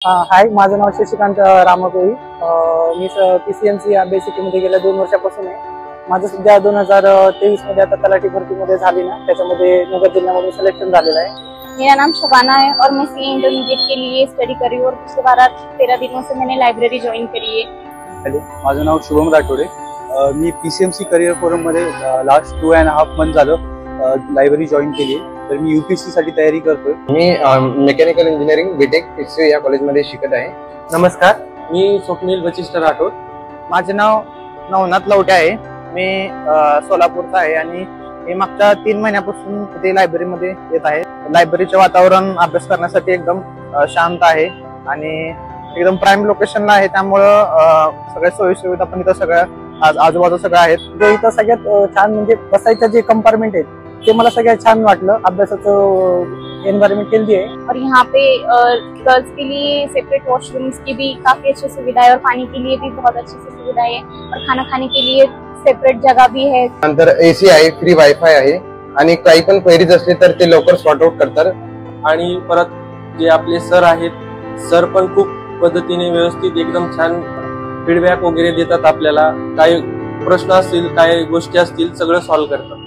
हाय, माझं नाव शशिकांत रामाकोळी. मी PCMC या बेसिकमध्ये गेल्या 2 वर्षापासून आहे. माझं सध्या 2023 मध्ये आता तलाठी भरतीमध्ये झाली ना, त्याच्यामध्ये नगर जिल्ह्यामधून सिलेक्शन झालेलं आहे. मेरा नाम शबाना है और मैं सीए इंटरमीडिएट के लिए स्टडी कर रही हूँ और पिछले 12-13 दिनों से मैंने लाइब्रेरी ज्वाइन करी है। हॅलो, माझं नाव शुभम राठोडे. मी PCMC करिअर फोरम मध्ये लास्ट 2.5 मंथ झालं लायब्ररी जॉईन केली आहे. तर मी UPSC साठी तयारी करतोय. मी मेकॅनिकल इंजिनिअरिंग बीटेक PCU या कॉलेजमध्ये शिकत आहे. नमस्कार, मी स्वप्नील वशिष्ठ राठोड. माझे नाव नवनाथ लवटे आहे. मी सोलापूरचा आहे आणि मी मागच्या 3 महिन्यापासून इथे लायब्ररीमध्ये येत आहे. लायब्ररीचे वातावरण अभ्यास करण्यासाठी एकदम शांत आहे आणि एकदम प्राईम लोकेशनला आहे, त्यामुळं सगळ्या सोयी सुविधा पण इथं सगळ्या आजूबाजू सगळं आहेत. जे इथं सगळ्यात छान म्हणजे बसायचं जे कंपार्टमेंट आहेत ते मला सगळ्यात छान वाटलं. अभ्यासाचं एनवायरमेंट हेल्दी आहे और यहाँ पे गर्ल्स के लिए सेपरेट वॉशरूम्स की भी काफी अच्छी सुविधा है और पानी के लिए भी बहुत अच्छी सी सुविधा है और खाना खाने के लिए सेपरेट जगह भी है. नंतर AC आहे, फ्री वायफाय आहे आणि काही पण क्वेरीज असले तर ते लवकर सॉर्ट आउट करतात. आणि परत जे आपले सर आहेत, सर पण खूप पद्धतीने व्यवस्थित एकदम छान फीडबॅक वगैरे देतात. आपल्याला काही प्रश्न असतील, काही गोष्टी असतील, सगळं सॉल्व्ह करतात.